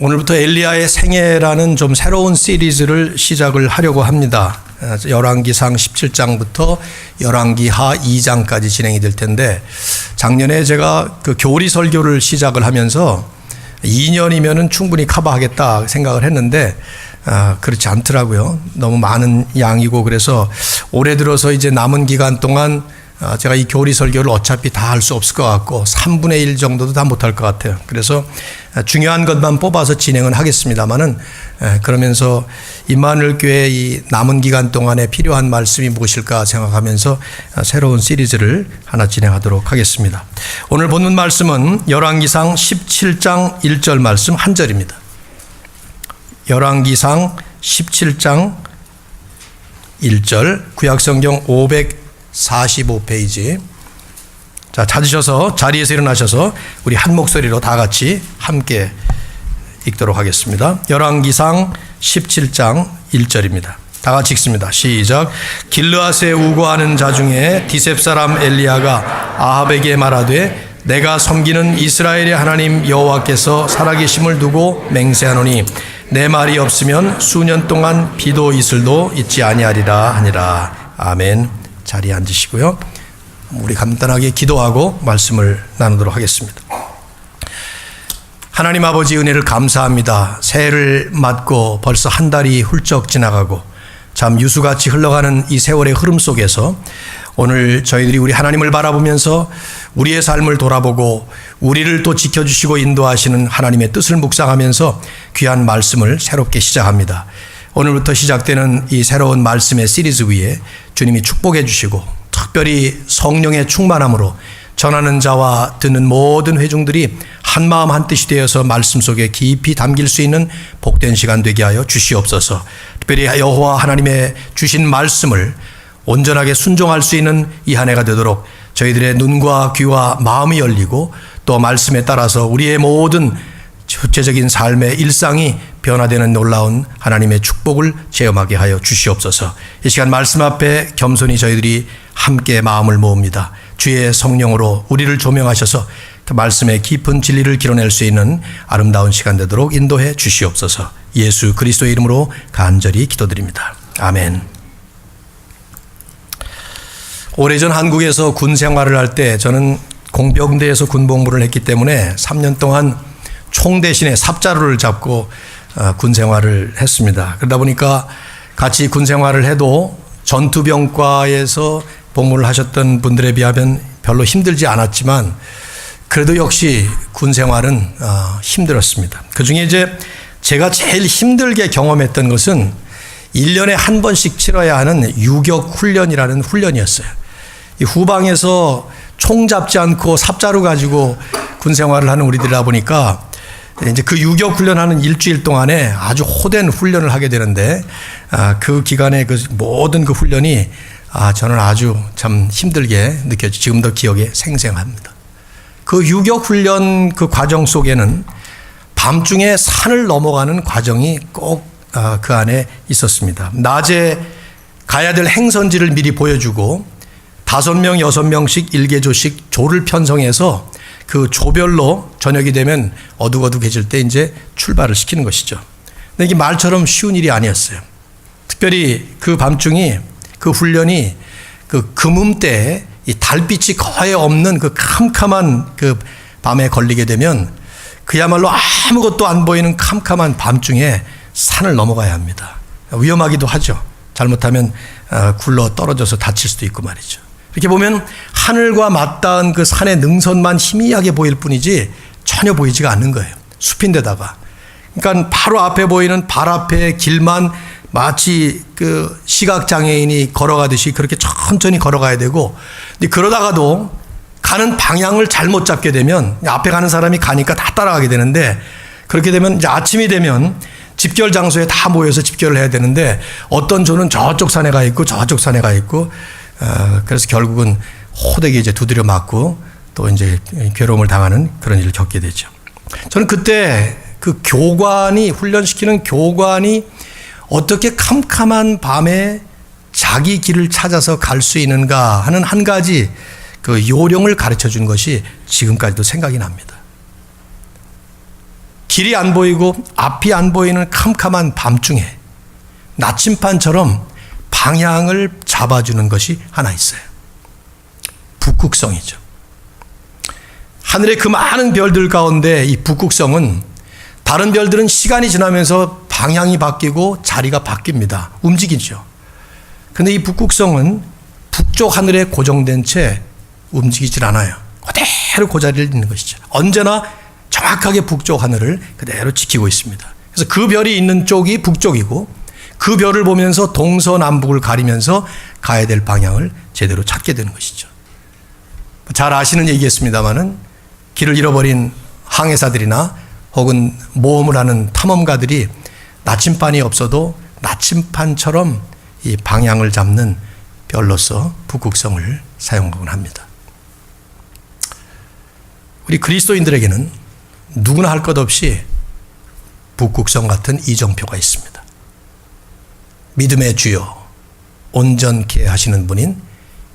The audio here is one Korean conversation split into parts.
오늘부터 엘리야의 생애라는 좀 새로운 시리즈를 시작을 하려고 합니다. 열왕기상 17장부터 열왕기하 2장까지 진행이 될 텐데, 작년에 제가 그 교리 설교를 시작을 하면서 2년이면은 충분히 커버하겠다 생각을 했는데 그렇지 않더라고요. 너무 많은 양이고, 그래서 올해 들어서 이제 남은 기간 동안 제가 이 교리 설교를 어차피 다 할 수 없을 것 같고 3분의 1 정도도 다 못할 것 같아요. 그래서 중요한 것만 뽑아서 진행은 하겠습니다만은, 그러면서 임마누엘 교회 이 남은 기간 동안에 필요한 말씀이 무엇일까 생각하면서 새로운 시리즈를 하나 진행하도록 하겠습니다. 오늘 본문 말씀은 열왕기상 17장 1절 말씀 한 절입니다. 열왕기상 17장 1절, 구약성경 545페이지. 자, 찾으셔서 자리에서 일어나셔서 우리 한 목소리로 다 같이 함께 읽도록 하겠습니다. 열왕기상 17장 1절입니다. 다 같이 읽습니다. 시작. 길르앗에 우거하는 자 중에 디셉 사람 엘리야가 아합에게 말하되, 내가 섬기는 이스라엘의 하나님 여호와께서 살아계심을 두고 맹세하노니 내 말이 없으면 수년 동안 비도 이슬도 있지 아니하리라 하니라. 아멘. 자리에 앉으시고요. 우리 간단하게 기도하고 말씀을 나누도록 하겠습니다. 하나님 아버지, 은혜를 감사합니다. 새해를 맞고 벌써 한 달이 훌쩍 지나가고 참 유수같이 흘러가는 이 세월의 흐름 속에서 오늘 저희들이 우리 하나님을 바라보면서 우리의 삶을 돌아보고 우리를 또 지켜주시고 인도하시는 하나님의 뜻을 묵상하면서 귀한 말씀을 새롭게 시작합니다. 오늘부터 시작되는 이 새로운 말씀의 시리즈 위에 주님이 축복해 주시고, 특별히 성령의 충만함으로 전하는 자와 듣는 모든 회중들이 한 마음 한 뜻이 되어서 말씀 속에 깊이 담길 수 있는 복된 시간 되게 하여 주시옵소서. 특별히 여호와 하나님의 주신 말씀을 온전하게 순종할 수 있는 이 한 해가 되도록 저희들의 눈과 귀와 마음이 열리고, 또 말씀에 따라서 우리의 모든 구체적인 삶의 일상이 변화되는 놀라운 하나님의 축복을 체험하게 하여 주시옵소서. 이 시간 말씀 앞에 겸손히 저희들이 함께 마음을 모읍니다. 주의 성령으로 우리를 조명하셔서 그 말씀의 깊은 진리를 길어낼 수 있는 아름다운 시간 되도록 인도해 주시옵소서. 예수 그리스도의 이름으로 간절히 기도드립니다. 아멘. 오래전 한국에서 군 생활을 할 때 저는 공병대에서 군복무를 했기 때문에 3년 동안 총 대신에 삽자루를 잡고 군 생활을 했습니다. 그러다 보니까 같이 군 생활을 해도 전투병과에서 복무를 하셨던 분들에 비하면 별로 힘들지 않았지만, 그래도 역시 군 생활은 힘들었습니다. 그 중에 이제 제가 제일 힘들게 경험했던 것은 1년에 한 번씩 치러야 하는 유격 훈련이라는 훈련이었어요. 이 후방에서 총 잡지 않고 삽자루 가지고 군 생활을 하는 우리들이다 보니까 이제 그 유격 훈련하는 일주일 동안에 아주 호된 훈련을 하게 되는데, 그 기간에 그 모든 그 훈련이 저는 아주 참 힘들게 지금도 기억에 생생합니다. 그 유격 훈련 그 과정 속에는 밤중에 산을 넘어가는 과정이 꼭 그 안에 있었습니다. 낮에 가야 될 행선지를 미리 보여주고 5명, 6명씩 1개조씩 조를 편성해서 그 조별로 저녁이 되면 어둑어둑해질 때 이제 출발을 시키는 것이죠. 근데 이게 말처럼 쉬운 일이 아니었어요. 특별히 그 밤중이, 그 훈련이 그 금음대에 이 달빛이 거의 없는 그 캄캄한 그 밤에 걸리게 되면 그야말로 아무것도 안 보이는 캄캄한 밤중에 산을 넘어가야 합니다. 위험하기도 하죠. 잘못하면 굴러 떨어져서 다칠 수도 있고 말이죠. 이렇게 보면 하늘과 맞닿은 그 산의 능선만 희미하게 보일 뿐이지 전혀 보이지가 않는 거예요. 숲인데다가. 그러니까 바로 앞에 보이는 발 앞에 길만 마치 그 시각장애인이 걸어가듯이 그렇게 천천히 걸어가야 되고, 근데 그러다가도 가는 방향을 잘못 잡게 되면 앞에 가는 사람이 가니까 다 따라가게 되는데, 그렇게 되면 이제 아침이 되면 집결 장소에 다 모여서 집결을 해야 되는데 어떤 조는 저쪽 산에 가 있고 저쪽 산에 가 있고, 그래서 결국은 호되게 이제 두드려 맞고 또 이제 괴로움을 당하는 그런 일을 겪게 되죠. 저는 그때 그 교관이, 훈련시키는 교관이 어떻게 캄캄한 밤에 자기 길을 찾아서 갈 수 있는가 하는 한 가지 그 요령을 가르쳐 준 것이 지금까지도 생각이 납니다. 길이 안 보이고 앞이 안 보이는 캄캄한 밤중에 나침반처럼 방향을 잡아주는 것이 하나 있어요. 북극성이죠. 하늘의 그 많은 별들 가운데 이 북극성은, 다른 별들은 시간이 지나면서 방향이 바뀌고 자리가 바뀝니다. 움직이죠. 그런데 이 북극성은 북쪽 하늘에 고정된 채 움직이질 않아요. 그대로 그 자리를 있는 것이죠. 언제나 정확하게 북쪽 하늘을 그대로 지키고 있습니다. 그래서 그 별이 있는 쪽이 북쪽이고, 그 별을 보면서 동서남북을 가리면서 가야 될 방향을 제대로 찾게 되는 것이죠. 잘 아시는 얘기겠습니다마는, 길을 잃어버린 항해사들이나 혹은 모험을 하는 탐험가들이 나침반이 없어도 나침반처럼 이 방향을 잡는 별로서 북극성을 사용하곤 합니다. 우리 그리스도인들에게는 누구나 할 것 없이 북극성 같은 이정표가 있습니다. 믿음의 주요, 온전케 하시는 분인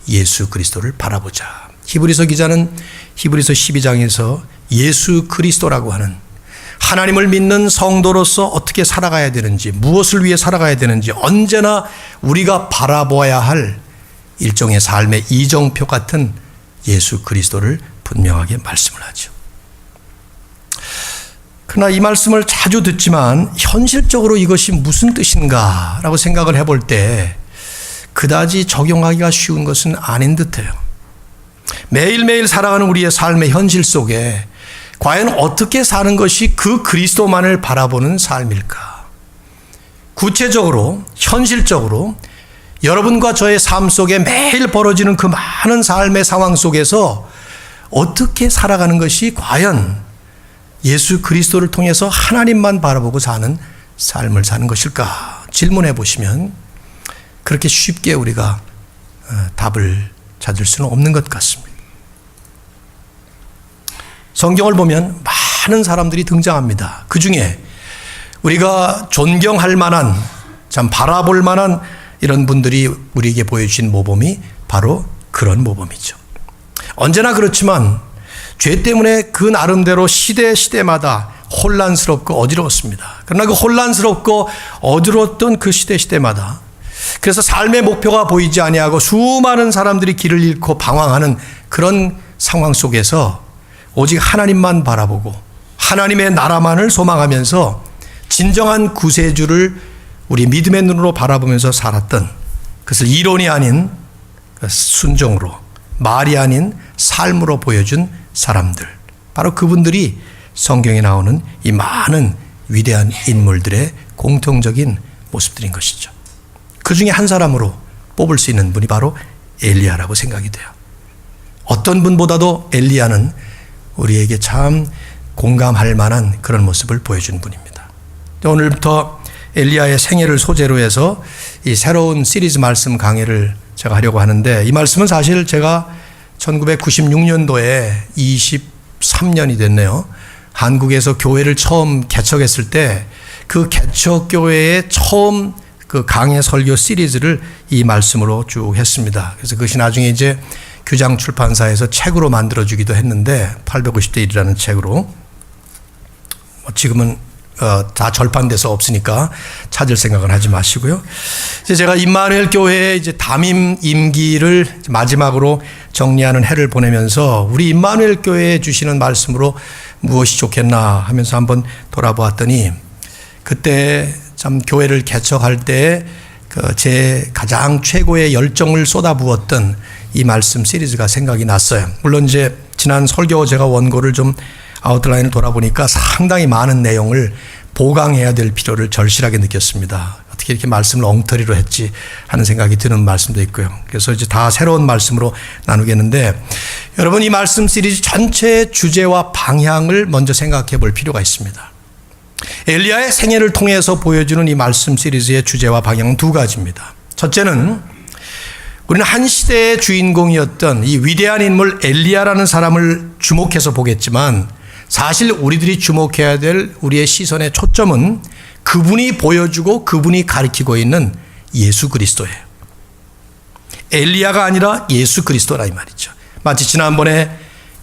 예수 그리스도를 바라보자. 히브리서 기자는 히브리서 12장에서 예수 그리스도라고 하는 하나님을 믿는 성도로서 어떻게 살아가야 되는지, 무엇을 위해 살아가야 되는지 언제나 우리가 바라보아야 할 일종의 삶의 이정표 같은 예수 그리스도를 분명하게 말씀을 하죠. 그러나 이 말씀을 자주 듣지만 현실적으로 이것이 무슨 뜻인가 라고 생각을 해볼 때 그다지 적용하기가 쉬운 것은 아닌 듯해요. 매일매일 살아가는 우리의 삶의 현실 속에 과연 어떻게 사는 것이 그 그리스도만을 바라보는 삶일까? 구체적으로, 현실적으로 여러분과 저의 삶 속에 매일 벌어지는 그 많은 삶의 상황 속에서 어떻게 살아가는 것이 과연 예수 그리스도를 통해서 하나님만 바라보고 사는 삶을 사는 것일까? 질문해 보시면 그렇게 쉽게 우리가 답을 찾을 수는 없는 것 같습니다. 성경을 보면 많은 사람들이 등장합니다. 그 중에 우리가 존경할 만한, 참 바라볼 만한 이런 분들이 우리에게 보여주신 모범이 바로 그런 모범이죠. 언제나 그렇지만 죄 때문에 그 나름대로 시대마다 혼란스럽고 어지러웠습니다. 그러나 그 혼란스럽고 어지러웠던 그 시대마다, 그래서 삶의 목표가 보이지 아니하고 수많은 사람들이 길을 잃고 방황하는 그런 상황 속에서 오직 하나님만 바라보고 하나님의 나라만을 소망하면서 진정한 구세주를 우리 믿음의 눈으로 바라보면서 살았던, 그것을 이론이 아닌 순종으로, 말이 아닌 삶으로 보여준 사람들, 바로 그분들이 성경에 나오는 이 많은 위대한 인물들의 공통적인 모습들인 것이죠. 그 중에 한 사람으로 뽑을 수 있는 분이 바로 엘리야라고 생각이 돼요. 어떤 분보다도 엘리야는 우리에게 참 공감할 만한 그런 모습을 보여준 분입니다. 오늘부터 엘리야의 생애를 소재로 해서 이 새로운 시리즈 말씀 강의를 제가 하려고 하는데, 이 말씀은 사실 제가 1996년도에 23년이 됐네요. 한국에서 교회를 처음 개척했을 때 그 개척교회의 처음 그 강해 설교 시리즈를 이 말씀으로 쭉 했습니다. 그래서 그것이 나중에 이제 규장 출판사에서 책으로 만들어주기도 했는데, 850대 1이라는 책으로. 지금은 다 절판돼서 없으니까 찾을 생각은 하지 마시고요. 이제 제가 임마누엘 교회의 이제 담임 임기를 마지막으로 정리하는 해를 보내면서 우리 임마누엘 교회에 주시는 말씀으로 무엇이 좋겠나 하면서 한번 돌아보았더니, 그때 참 교회를 개척할 때 제 가장 최고의 열정을 쏟아부었던 이 말씀 시리즈가 생각이 났어요. 물론 이제 지난 설교 제가 원고를 좀 아웃라인을 돌아보니까 상당히 많은 내용을 보강해야 될 필요를 절실하게 느꼈습니다. 어떻게 이렇게 말씀을 엉터리로 했지 하는 생각이 드는 말씀도 있고요. 그래서 이제 다 새로운 말씀으로 나누겠는데, 여러분 이 말씀 시리즈 전체의 주제와 방향을 먼저 생각해 볼 필요가 있습니다. 엘리야의 생애를 통해서 보여주는 이 말씀 시리즈의 주제와 방향은 두 가지입니다. 첫째는 우리는 한 시대의 주인공이었던 이 위대한 인물 엘리야라는 사람을 주목해서 보겠지만, 사실 우리들이 주목해야 될 우리의 시선의 초점은 그분이 보여주고 그분이 가리키고 있는 예수 그리스도예요. 엘리야가 아니라 예수 그리스도라 이 말이죠. 마치 지난번에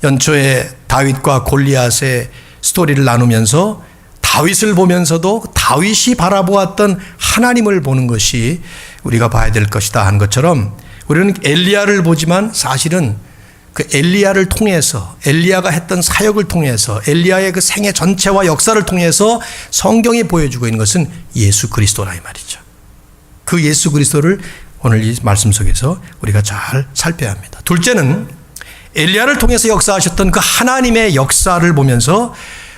연초에 다윗과 골리앗의 스토리를 나누면서 다윗을 보면서도 다윗이 바라보았던 하나님을 보는 것이 우리가 봐야 될 것이다 하는 것처럼 우리는 엘리야를 보지만 사실은 그 엘리야를 통해서 엘리야가 했던 사역을 통해서 엘리야의 그 생애 전체와 역사를 통해서 성경이 보여주고 있는 것은 예수 그리스도라 이 말이죠. 그 예수 그리스도를 오늘 이 말씀 속에서 우리가 잘 살펴야 합니다. 둘째는 엘리야를 통해서 역사하셨던 그 하나님의 역사를 보면서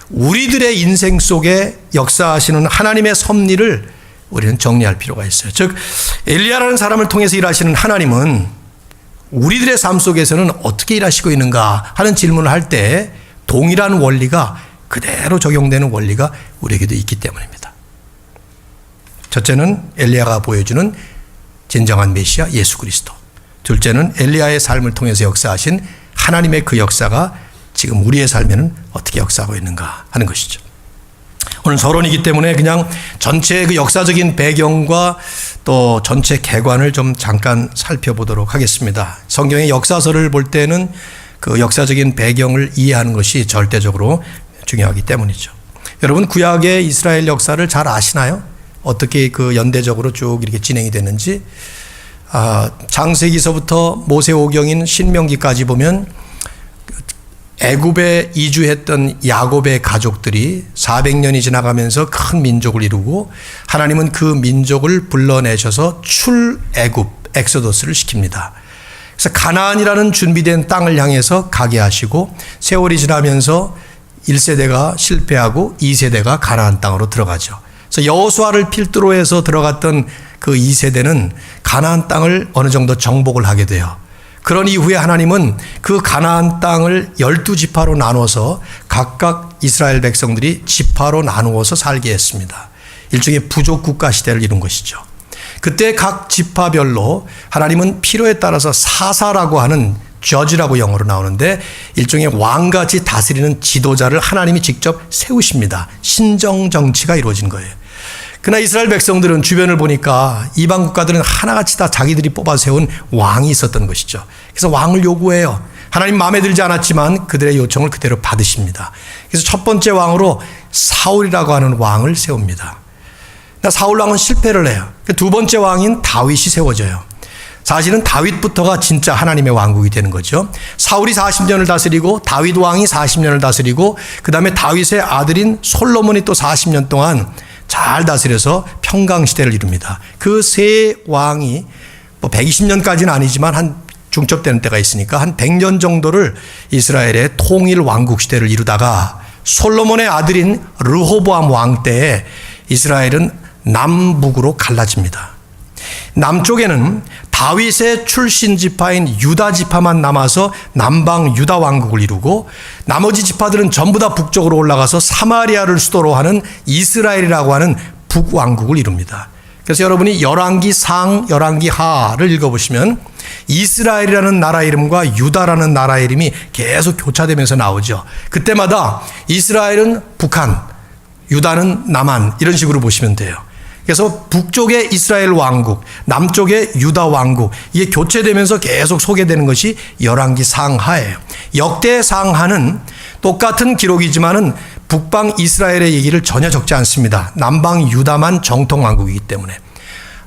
우리들의 인생 속에 역사하시는 하나님의 섭리를 우리는 정리할 필요가 있어요. 즉 엘리야라는 사람을 통해서 일하시는 하나님은 우리들의 삶 속에서는 어떻게 일하시고 있는가 하는 질문을 할 때 동일한 원리가 그대로 적용되는 원리가 우리에게도 있기 때문입니다. 첫째는 엘리야가 보여주는 진정한 메시아 예수 그리스도. 둘째는 엘리야의 삶을 통해서 역사하신 하나님의 그 역사가 지금 우리의 삶에는 어떻게 역사하고 있는가 하는 것이죠. 오늘 서론이기 때문에 그냥 전체의 그 역사적인 배경과 또 전체 개관을 좀 잠깐 살펴보도록 하겠습니다. 성경의 역사서를 볼 때는 그 역사적인 배경을 이해하는 것이 절대적으로 중요하기 때문이죠. 여러분 구약의 이스라엘 역사를 잘 아시나요? 어떻게 그 연대적으로 쭉 이렇게 진행이 됐는지. 창세기서부터 모세오경인 신명기까지 보면 애굽에 이주했던 야곱의 가족들이 400년이 지나가면서 큰 민족을 이루고 하나님은 그 민족을 불러내셔서 출애굽 엑소더스를 시킵니다. 그래서 가나안이라는 준비된 땅을 향해서 가게 하시고 세월이 지나면서 1세대가 실패하고 2세대가 가나안 땅으로 들어가죠. 그래서 여호수아를 필두로 해서 들어갔던 그 2세대는 가나안 땅을 어느 정도 정복을 하게 돼요. 그런 이후에 하나님은 그 가나안 땅을 12지파로 나눠서 각각 이스라엘 백성들이 지파로 나누어서 살게 했습니다. 일종의 부족 국가 시대를 이룬 것이죠. 그때 각 지파별로 하나님은 필요에 따라서 사사라고 하는 저지라고 영어로 나오는데 일종의 왕같이 다스리는 지도자를 하나님이 직접 세우십니다. 신정 정치가 이루어진 거예요. 그러나 이스라엘 백성들은 주변을 보니까 이방 국가들은 하나같이 다 자기들이 뽑아 세운 왕이 있었던 것이죠. 그래서 왕을 요구해요. 하나님 마음에 들지 않았지만 그들의 요청을 그대로 받으십니다. 그래서 첫 번째 왕으로 사울이라고 하는 왕을 세웁니다. 사울 왕은 실패를 해요. 두 번째 왕인 다윗이 세워져요. 사실은 다윗부터가 진짜 하나님의 왕국이 되는 거죠. 사울이 40년을 다스리고 다윗 왕이 40년을 다스리고 그 다음에 다윗의 아들인 솔로몬이 또 40년 동안 잘 다스려서 평강시대를 이룹니다. 그 세 왕이 뭐 120년까지는 아니지만 한 중첩되는 때가 있으니까 한 100년 정도를 이스라엘의 통일 왕국 시대를 이루다가 솔로몬의 아들인 르호보암 왕 때에 이스라엘은 남북으로 갈라집니다. 남쪽에는 다윗의 출신 지파인 유다 지파만 남아서 남방 유다 왕국을 이루고 나머지 지파들은 전부 다 북쪽으로 올라가서 사마리아를 수도로 하는 이스라엘이라고 하는 북왕국을 이룹니다. 그래서 여러분이 열왕기상, 열왕기하를 읽어보시면 이스라엘이라는 나라 이름과 유다라는 나라 이름이 계속 교차되면서 나오죠. 그때마다 이스라엘은 북한, 유다는 남한 이런 식으로 보시면 돼요. 그래서 북쪽의 이스라엘 왕국, 남쪽의 유다 왕국 이게 교체되면서 계속 소개되는 것이 열왕기 상하예요. 역대 상하는 똑같은 기록이지만은 북방 이스라엘의 얘기를 전혀 적지 않습니다. 남방 유다만 정통 왕국이기 때문에.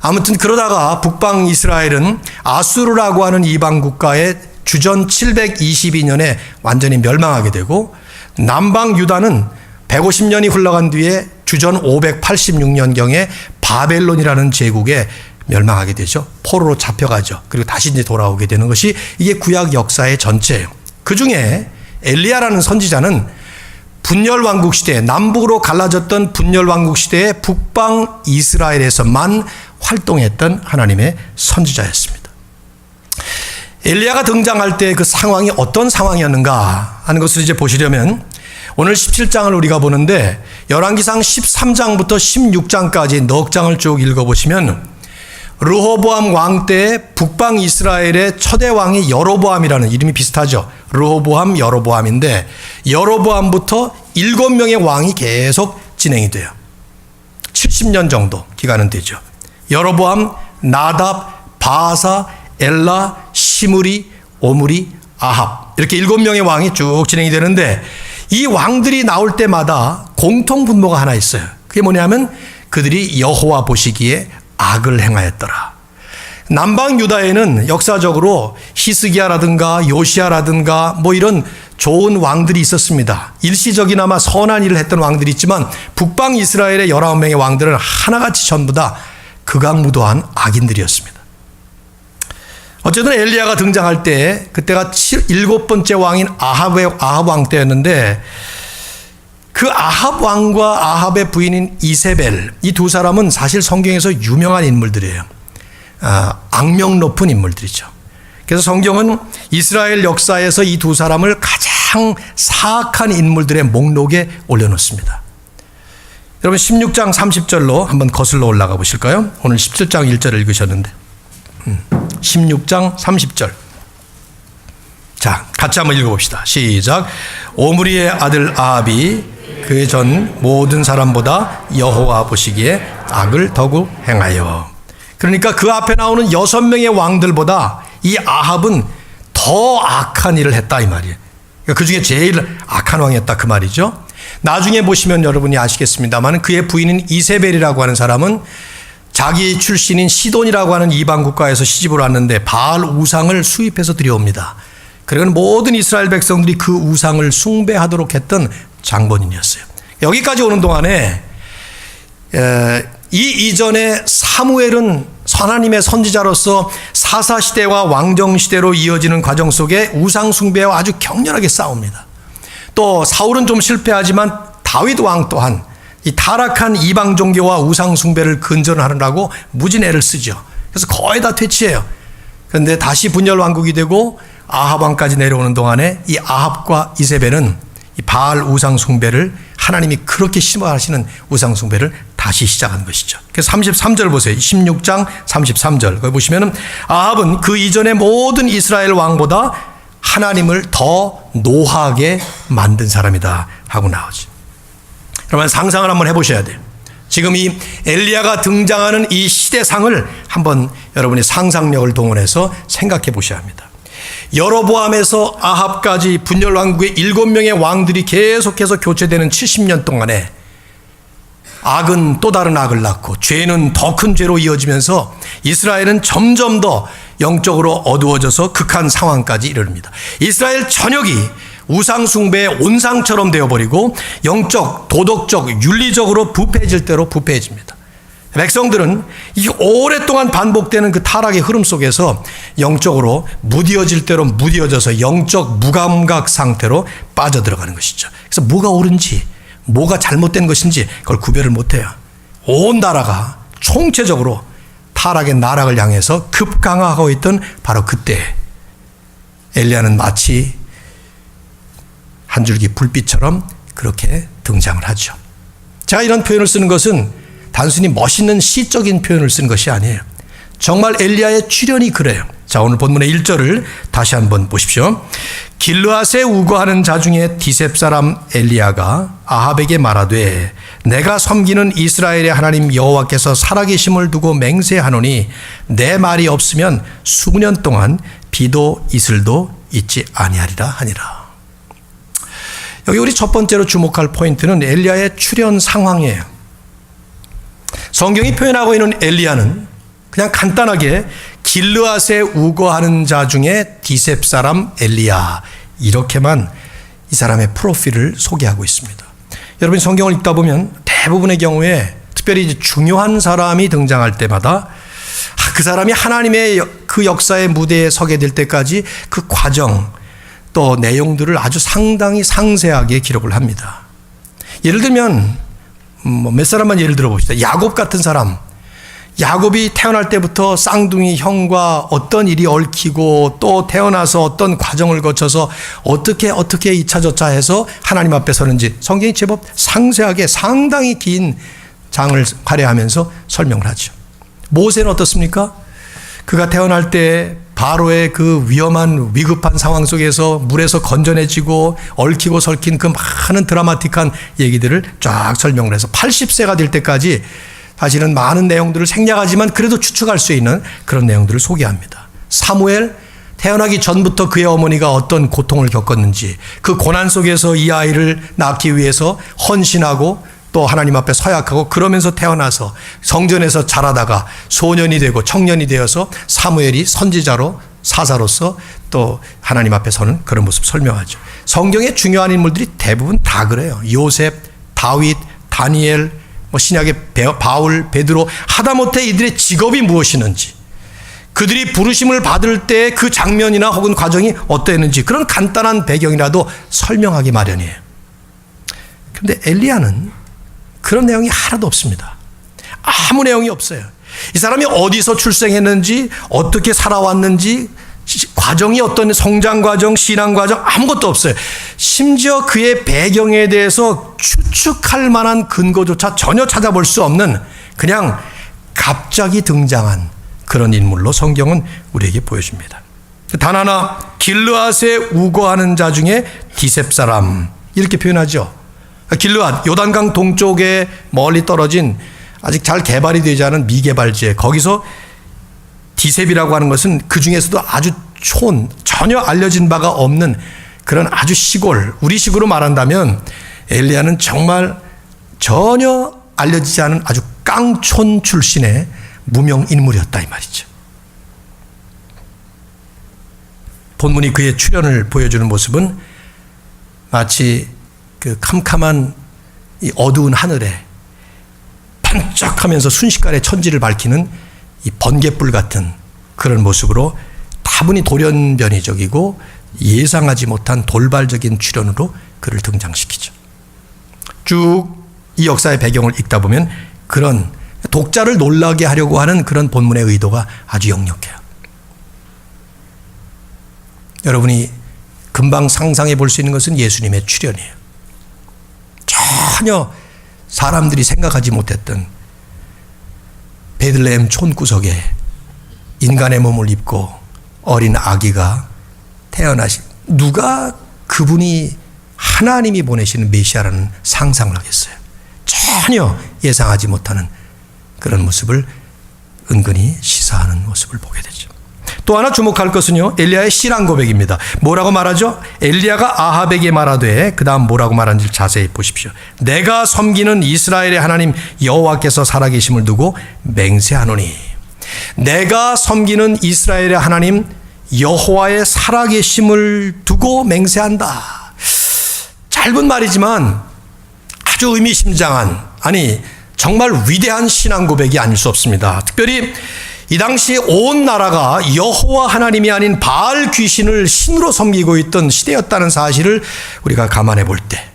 아무튼 그러다가 북방 이스라엘은 아수르라고 하는 이방 국가의 주전 722년에 완전히 멸망하게 되고 남방 유다는 150년이 흘러간 뒤에 주전 586년경에 바벨론이라는 제국에 멸망하게 되죠. 포로로 잡혀가죠. 그리고 다시 이제 돌아오게 되는 것이 이게 구약 역사의 전체예요. 그 중에 엘리야라는 선지자는 분열왕국 시대에 남북으로 갈라졌던 분열왕국 시대에 북방 이스라엘에서만 활동했던 하나님의 선지자였습니다. 엘리야가 등장할 때 그 상황이 어떤 상황이었는가 하는 것을 이제 보시려면 오늘 17장을 우리가 보는데 열왕기상 13장부터 16장까지 넉 장을 쭉 읽어보시면 르호보암 왕 때의 북방 이스라엘의 첫째 왕이 여로보암이라는 이름이 비슷하죠. 르호보암, 여로보암인데 여로보암부터 7명의 왕이 계속 진행이 돼요. 70년 정도 기간은 되죠. 여로보암, 나답, 바하사, 엘라, 시므리, 오므리, 아합 이렇게 7명의 왕이 쭉 진행이 되는데 이 왕들이 나올 때마다 공통 분모가 하나 있어요. 그게 뭐냐면 그들이 여호와 보시기에 악을 행하였더라. 남방 유다에는 역사적으로 히스기야라든가 요시야라든가 뭐 이런 좋은 왕들이 있었습니다. 일시적이나마 선한 일을 했던 왕들이 있지만 북방 이스라엘의 19명의 왕들은 하나같이 전부 다 극악무도한 악인들이었습니다. 어쨌든 엘리야가 등장할 때 그때가 7번째 왕인 아합 왕 때였는데 그 아합 왕과 아합의 부인인 이세벨, 이 두 사람은 사실 성경에서 유명한 인물들이에요. 악명 높은 인물들이죠. 그래서 성경은 이스라엘 역사에서 이 두 사람을 가장 사악한 인물들의 목록에 올려놓습니다. 여러분 16장 30절로 한번 거슬러 올라가 보실까요? 오늘 17장 1절을 읽으셨는데 16장 30절. 자, 같이 한번 읽어봅시다. 시작. 오므리의 아들 아합이 그 전 모든 사람보다 여호와 보시기에 악을 더욱 행하여. 그러니까 그 앞에 나오는 6명의 왕들보다 이 아합은 더 악한 일을 했다 이 말이에요. 그러니까 그 중에 제일 악한 왕이었다 그 말이죠. 나중에 보시면 여러분이 아시겠습니다만 그의 부인인 이세벨이라고 하는 사람은 자기 출신인 시돈이라고 하는 이방 국가에서 시집을 왔는데 바알 우상을 수입해서 들여옵니다. 그리고 모든 이스라엘 백성들이 그 우상을 숭배하도록 했던 장본인이었어요. 여기까지 오는 동안에 이 이전에 사무엘은 하나님의 선지자로서 사사시대와 왕정시대로 이어지는 과정 속에 우상숭배와 아주 격렬하게 싸웁니다. 또 사울은 좀 실패하지만 다윗 왕 또한 이 타락한 이방 종교와 우상숭배를 근절하느라고 무진 애를 쓰죠. 그래서 거의 다 퇴치해요. 그런데 다시 분열 왕국이 되고 아합 왕까지 내려오는 동안에 이 아합과 이세벨은 이 바알 우상숭배를 하나님이 그렇게 심하시는 우상숭배를 다시 시작한 것이죠. 그래서 33절 보세요. 16장 33절. 거기 보시면은 아합은 그 이전의 모든 이스라엘 왕보다 하나님을 더 노하게 만든 사람이다 하고 나오죠. 그러면 상상을 한번 해보셔야 돼요. 지금 이 엘리야가 등장하는 이 시대상을 한번 여러분이 상상력을 동원해서 생각해 보셔야 합니다. 여로보암에서 아합까지 분열왕국의 7명의 왕들이 계속해서 교체되는 70년 동안에 악은 또 다른 악을 낳고 죄는 더 큰 죄로 이어지면서 이스라엘은 점점 더 영적으로 어두워져서 극한 상황까지 이릅니다. 이스라엘 전역이 우상숭배의 온상처럼 되어버리고 영적, 도덕적, 윤리적으로 부패해질 대로 부패해집니다. 백성들은 이 오랫동안 반복되는 그 타락의 흐름 속에서 영적으로 무뎌질 대로 무뎌져서 영적 무감각 상태로 빠져들어가는 것이죠. 그래서 뭐가 옳은지 뭐가 잘못된 것인지 그걸 구별을 못해요. 온 나라가 총체적으로 타락의 나락을 향해서 급강하고 있던 바로 그때 엘리야는 마치 한 줄기 불빛처럼 그렇게 등장을 하죠. 제가 이런 표현을 쓰는 것은 단순히 멋있는 시적인 표현을 쓴 것이 아니에요. 정말 엘리야의 출현이 그래요. 자, 오늘 본문의 1절을 다시 한번 보십시오. 길르앗에 우거하는 자 중에 디셉 사람 엘리야가 아합에게 말하되 내가 섬기는 이스라엘의 하나님 여호와께서 살아계심을 두고 맹세하노니 내 말이 없으면 수년 동안 비도 이슬도 있지 아니하리라 하니라. 여기 우리 첫 번째로 주목할 포인트는 엘리야의 출현 상황이에요. 성경이 표현하고 있는 엘리야는 그냥 간단하게 길르앗에 우거하는 자 중에 디셉 사람 엘리야 이렇게만 이 사람의 프로필을 소개하고 있습니다. 여러분 성경을 읽다 보면 대부분의 경우에 특별히 중요한 사람이 등장할 때마다 그 사람이 하나님의 그 역사의 무대에 서게 될 때까지 그 과정 또 내용들을 아주 상당히 상세하게 기록을 합니다. 예를 들면 몇 사람만 예를 들어 봅시다. 야곱 같은 사람. 야곱이 태어날 때부터 쌍둥이 형과 어떤 일이 얽히고 또 태어나서 어떤 과정을 거쳐서 어떻게 2차 저차 해서 하나님 앞에 서는지 성경이 제법 상세하게 상당히 긴 장을 할애하면서 설명을 하죠. 모세는 어떻습니까? 그가 태어날 때 바로의 그 위험한 위급한 상황 속에서 물에서 건져내지고 얽히고 설킨 그 많은 드라마틱한 얘기들을 쫙 설명을 해서 80세가 될 때까지 사실은 많은 내용들을 생략하지만 그래도 추측할 수 있는 그런 내용들을 소개합니다. 사무엘 태어나기 전부터 그의 어머니가 어떤 고통을 겪었는지, 그 고난 속에서 이 아이를 낳기 위해서 헌신하고 또 하나님 앞에 서약하고 그러면서 태어나서 성전에서 자라다가 소년이 되고 청년이 되어서 사무엘이 선지자로 사사로서 또 하나님 앞에 서는 그런 모습 설명하죠. 성경의 중요한 인물들이 대부분 다 그래요. 요셉, 다윗, 다니엘, 신약의 바울, 베드로, 하다못해 이들의 직업이 무엇이는지, 그들이 부르심을 받을 때 그 장면이나 혹은 과정이 어떠했는지 그런 간단한 배경이라도 설명하기 마련이에요. 그런데 엘리야는 그런 내용이 하나도 없습니다. 아무 내용이 없어요. 이 사람이 어디서 출생했는지, 어떻게 살아왔는지, 과정이 어떤 성장 과정, 신앙 과정 아무것도 없어요. 심지어 그의 배경에 대해서 추측할 만한 근거조차 전혀 찾아볼 수 없는 그냥 갑자기 등장한 그런 인물로 성경은 우리에게 보여줍니다. 단 하나, 길르앗에 우거하는 자 중에 디셉 사람 이렇게 표현하죠. 길르앗, 요단강 동쪽에 멀리 떨어진 아직 잘 개발이 되지 않은 미개발지에, 거기서 디셉이라고 하는 것은 그 중에서도 아주 전혀 알려진 바가 없는 그런 아주 시골, 우리식으로 말한다면 엘리야는 정말 전혀 알려지지 않은 아주 깡촌 출신의 무명 인물이었다 이 말이죠. 본문이 그의 출현을 보여주는 모습은 마치 그 캄캄한 이 어두운 하늘에 반짝하면서 순식간에 천지를 밝히는 이 번갯불 같은 그런 모습으로 다분히 돌연변이적이고 예상하지 못한 돌발적인 출현으로 그를 등장시키죠. 쭉 이 역사의 배경을 읽다 보면 그런 독자를 놀라게 하려고 하는 그런 본문의 의도가 아주 역력해요. 여러분이 금방 상상해 볼 수 있는 것은 예수님의 출현이에요. 전혀 사람들이 생각하지 못했던 베들레헴 촌구석에 인간의 몸을 입고 어린 아기가 태어나신, 누가 그분이 하나님이 보내시는 메시아라는 상상을 하겠어요. 전혀 예상하지 못하는 그런 모습을 은근히 시사하는 모습을 보게 되죠. 또 하나 주목할 것은요, 엘리야의 신앙 고백입니다. 뭐라고 말하죠? 엘리야가 아합에게 말하되, 그 다음 뭐라고 말하는지 자세히 보십시오. 내가 섬기는 이스라엘의 하나님 여호와께서 살아계심을 두고 맹세하노니. 내가 섬기는 이스라엘의 하나님 여호와의 살아계심을 두고 맹세한다. 짧은 말이지만 아주 의미심장한, 아니 정말 위대한 신앙 고백이 아닐 수 없습니다. 특별히 이 당시 온 나라가 여호와 하나님이 아닌 바알 귀신을 신으로 섬기고 있던 시대였다는 사실을 우리가 감안해 볼 때,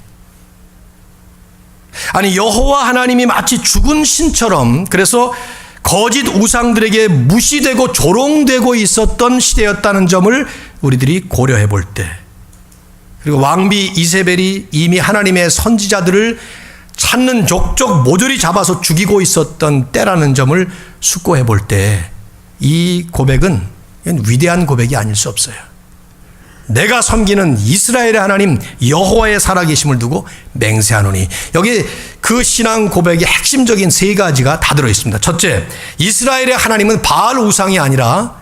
아니 여호와 하나님이 마치 죽은 신처럼, 그래서 거짓 우상들에게 무시되고 조롱되고 있었던 시대였다는 점을 우리들이 고려해 볼 때, 그리고 왕비 이세벨이 이미 하나님의 선지자들을 찾는 족족 모조리 잡아서 죽이고 있었던 때라는 점을 숙고해 볼 때, 이 고백은 위대한 고백이 아닐 수 없어요. 내가 섬기는 이스라엘의 하나님 여호와의 살아계심을 두고 맹세하노니. 여기 그 신앙 고백의 핵심적인 세 가지가 다 들어있습니다. 첫째, 이스라엘의 하나님은 바알 우상이 아니라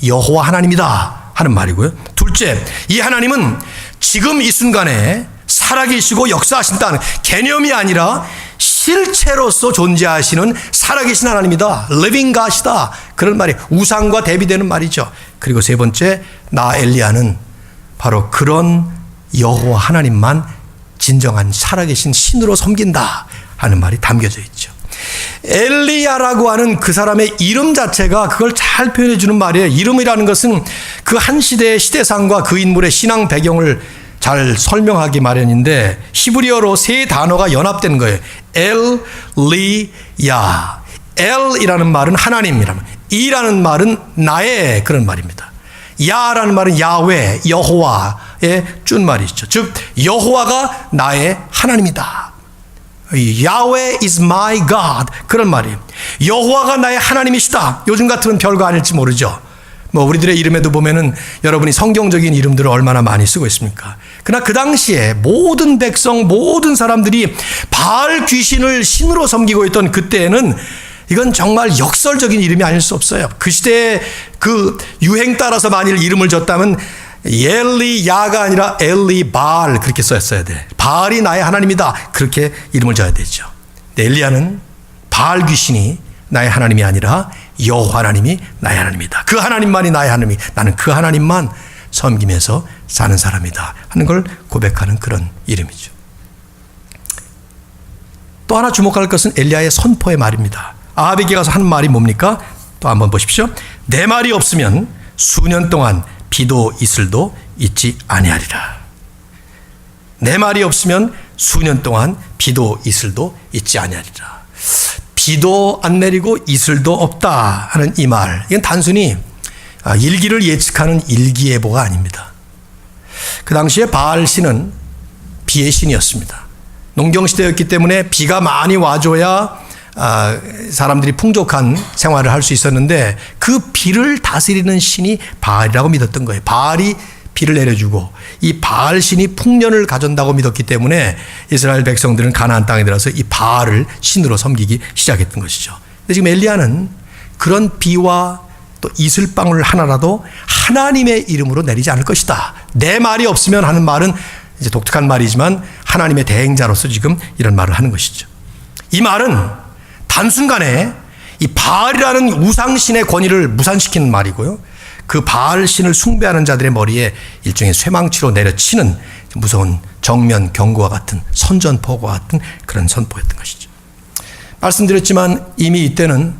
여호와 하나님이다 하는 말이고요. 둘째, 이 하나님은 지금 이 순간에 살아계시고 역사하신다는 개념이 아니라 실체로서 존재하시는 살아계신 하나님이다. living God이다. 그런 말이 우상과 대비되는 말이죠. 그리고 세 번째, 나 엘리야는 바로 그런 여호와 하나님만 진정한 살아계신 신으로 섬긴다 하는 말이 담겨져 있죠. 엘리야라고 하는 그 사람의 이름 자체가 그걸 잘 표현해 주는 말이에요. 이름이라는 것은 그 한 시대의 시대상과 그 인물의 신앙 배경을 잘 설명하기 마련인데, 히브리어로 세 단어가 연합된 거예요. 엘리야. 엘이라는 말은 하나님이라는, 이라는 말은 나의 그런 말입니다. 야라는 말은 야훼, 여호와의 준말이죠. 즉 여호와가 나의 하나님이다. 야훼 is my God, 그런 말이에요. 여호와가 나의 하나님이시다. 요즘 같으면 별거 아닐지 모르죠. 우리들의 이름에도 보면은 여러분이 성경적인 이름들을 얼마나 많이 쓰고 있습니까? 그러나 그 당시에 모든 백성, 모든 사람들이 바알 귀신을 신으로 섬기고 있던 그때에는 이건 정말 역설적인 이름이 아닐 수 없어요. 그 시대에 그 유행 따라서 만일 이름을 줬다면 엘리야가 아니라 엘리바알 그렇게 썼어야 돼. 바알이 나의 하나님이다. 그렇게 이름을 줘야 되죠. 근데 엘리야는 바알 귀신이 나의 하나님이 아니라 여호와 하나님이 나의 하나님이다. 그 하나님만이 나의 하나님이, 나는 그 하나님만 섬기면서 사는 사람이다 하는 걸 고백하는 그런 이름이죠. 또 하나 주목할 것은 엘리야의 선포의 말입니다. 아합에게 가서 한 말이 뭡니까? 또 한번 보십시오. 내 말이 없으면 수년 동안 비도 이슬도 있지 아니하리라. 내 말이 없으면 수년 동안 비도 이슬도 있지 아니하리라. 비도 안 내리고 이슬도 없다 하는 이 말, 이건 단순히 일기를 예측하는 일기예보가 아닙니다. 그 당시에 바알 신은 비의 신이었습니다. 농경시대였기 때문에 비가 많이 와줘야 사람들이 풍족한 생활을 할 수 있었는데 그 비를 다스리는 신이 바알이라고 믿었던 거예요. 바알이 비를 내려주고 이 바알 신이 풍년을 가져온다고 믿었기 때문에 이스라엘 백성들은 가나안 땅에 들어서 이 바알을 신으로 섬기기 시작했던 것이죠. 근데 지금 엘리야는 그런 비와 또 이슬방울 하나라도 하나님의 이름으로 내리지 않을 것이다. 내 말이 없으면 하는 말은 이제 독특한 말이지만 하나님의 대행자로서 지금 이런 말을 하는 것이죠. 이 말은 단순간에 이 바알이라는 우상신의 권위를 무산시키는 말이고요. 그 바알 신을 숭배하는 자들의 머리에 일종의 쇠망치로 내려치는 무서운 정면 경고와 같은 선전포고와 같은 그런 선포였던 것이죠. 말씀드렸지만 이미 이때는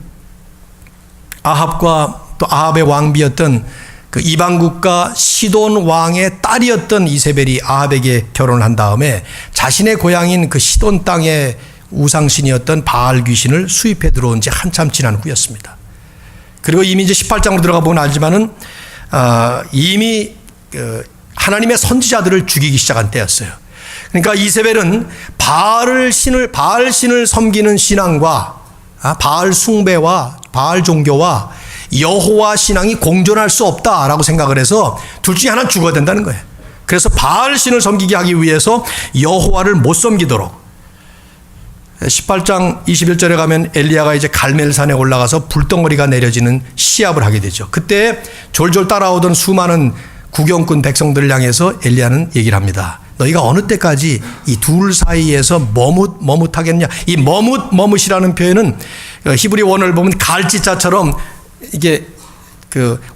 아합과 또 아합의 왕비였던 그 이방국가 시돈 왕의 딸이었던 이세벨이 아합에게 결혼을 한 다음에 자신의 고향인 그 시돈 땅의 우상신이었던 바알 귀신을 수입해 들어온 지 한참 지난 후였습니다. 그리고 이미 이제 18장으로 들어가 보면 알지만은 이미 하나님의 선지자들을 죽이기 시작한 때였어요. 그러니까 이세벨은 바알 신을 섬기는 신앙과 바알 숭배와 바알 종교와 여호와 신앙이 공존할 수 없다라고 생각을 해서 둘 중에 하나 죽어야 된다는 거예요. 그래서 바알 신을 섬기게 하기 위해서 여호와를 못 섬기도록 18장 21절에 가면 엘리야가 이제 갈멜산에 올라가서 불덩어리가 내려지는 시합을 하게 되죠. 그때 졸졸 따라오던 수많은 구경꾼 백성들을 향해서 엘리야는 얘기를 합니다. 너희가 어느 때까지 이 둘 사이에서 머뭇하겠냐. 이 머뭇이라는 표현은 히브리 원어를 보면 갈지자처럼 이게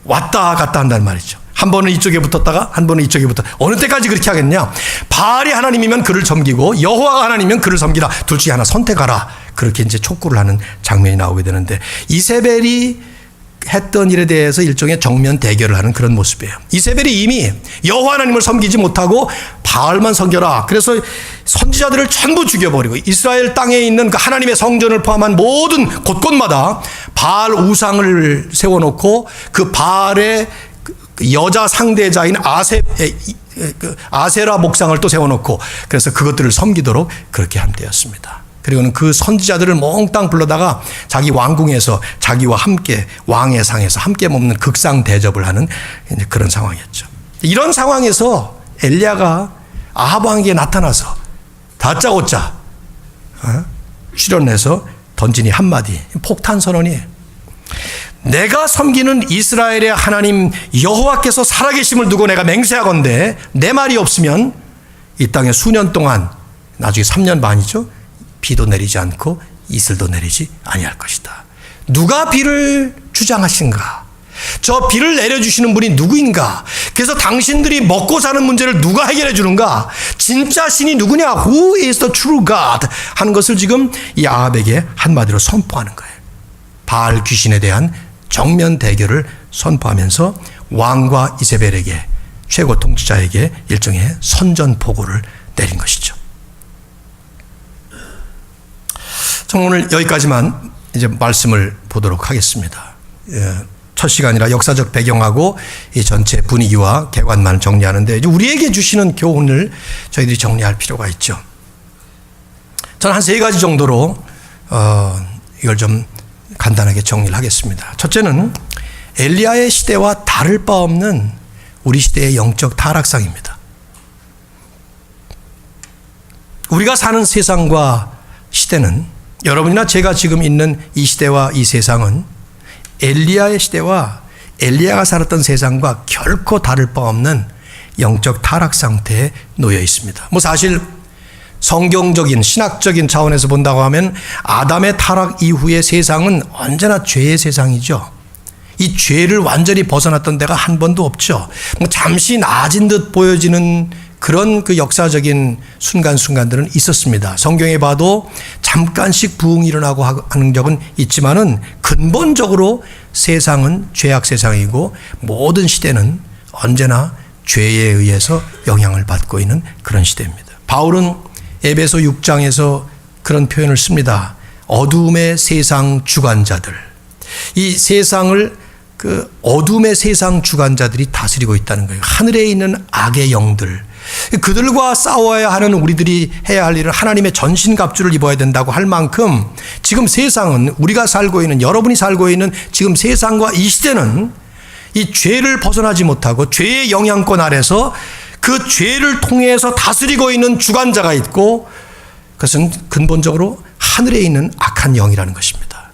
왔다 갔다 한다는 말이죠. 한 번은 이쪽에 붙었다가 한 번은 이쪽에 붙었다. 어느 때까지 그렇게 하겠냐. 바알이 하나님이면 그를 섬기고 여호와가 하나님이면 그를 섬기라. 둘 중에 하나 선택하라. 그렇게 이제 촉구를 하는 장면이 나오게 되는데 이세벨이 했던 일에 대해서 일종의 정면 대결을 하는 그런 모습이에요. 이세벨이 이미 여호와 하나님을 섬기지 못하고 바알만 섬겨라. 그래서 선지자들을 전부 죽여버리고 이스라엘 땅에 있는 그 하나님의 성전을 포함한 모든 곳곳마다 바알 우상을 세워놓고 그 바알의 여자 상대자인 아세라 목상을 또 세워놓고 그래서 그것들을 섬기도록 그렇게 한 때였습니다. 그리고는 그 선지자들을 몽땅 불러다가 자기 왕궁에서 자기와 함께 왕의 상에서 함께 먹는 극상 대접을 하는 그런 상황이었죠. 이런 상황에서 엘리야가 아합 왕에게 나타나서 다짜고짜 출연해서 던지니 한마디 폭탄 선언이에요. 내가 섬기는 이스라엘의 하나님 여호와께서 살아계심을 두고 내가 맹세하건대 내 말이 없으면 이 땅에 수년 동안 나중에 3년 반이죠. 비도 내리지 않고 이슬도 내리지 아니할 것이다. 누가 비를 주장하신가? 저 비를 내려주시는 분이 누구인가? 그래서 당신들이 먹고 사는 문제를 누가 해결해 주는가? 진짜 신이 누구냐? Who is the true God? 하는 것을 지금 이 아합에게 한마디로 선포하는 거예요. 바알 귀신에 대한 정면 대결을 선포하면서 왕과 이세벨에게 최고 통치자에게 일종의 선전포고를 내린 것이죠. 오늘 여기까지만 이제 말씀을 보도록 하겠습니다. 첫 시간이라 역사적 배경하고 이 전체 분위기와 개관만 정리하는데 우리에게 주시는 교훈을 저희들이 정리할 필요가 있죠. 저는 한 3가지 정도로 이걸 좀 간단하게 정리를 하겠습니다. 첫째는 엘리야의 시대와 다를 바 없는 우리 시대의 영적 타락상입니다. 우리가 사는 세상과 시대는 여러분이나 제가 지금 있는 이 시대와 이 세상은 엘리야의 시대와 엘리야가 살았던 세상과 결코 다를 바 없는 영적 타락 상태에 놓여 있습니다. 사실 성경적인 신학적인 차원에서 본다고 하면 아담의 타락 이후의 세상은 언제나 죄의 세상이죠. 이 죄를 완전히 벗어났던 데가 한 번도 없죠. 잠시 나아진 듯 보여지는 그런 그 역사적인 순간순간들은 있었습니다. 성경에 봐도 잠깐씩 부흥이 일어나고 하는 적은 있지만은 근본적으로 세상은 죄악 세상이고 모든 시대는 언제나 죄에 의해서 영향을 받고 있는 그런 시대입니다. 바울은 에베소 6장에서 그런 표현을 씁니다. 어둠의 세상 주관자들. 이 세상을 그 어둠의 세상 주관자들이 다스리고 있다는 거예요. 하늘에 있는 악의 영들. 그들과 싸워야 하는 우리들이 해야 할 일은 하나님의 전신갑주를 입어야 된다고 할 만큼 지금 세상은 우리가 살고 있는 여러분이 살고 있는 지금 세상과 이 시대는 이 죄를 벗어나지 못하고 죄의 영향권 아래서 그 죄를 통해서 다스리고 있는 주관자가 있고 그것은 근본적으로 하늘에 있는 악한 영이라는 것입니다.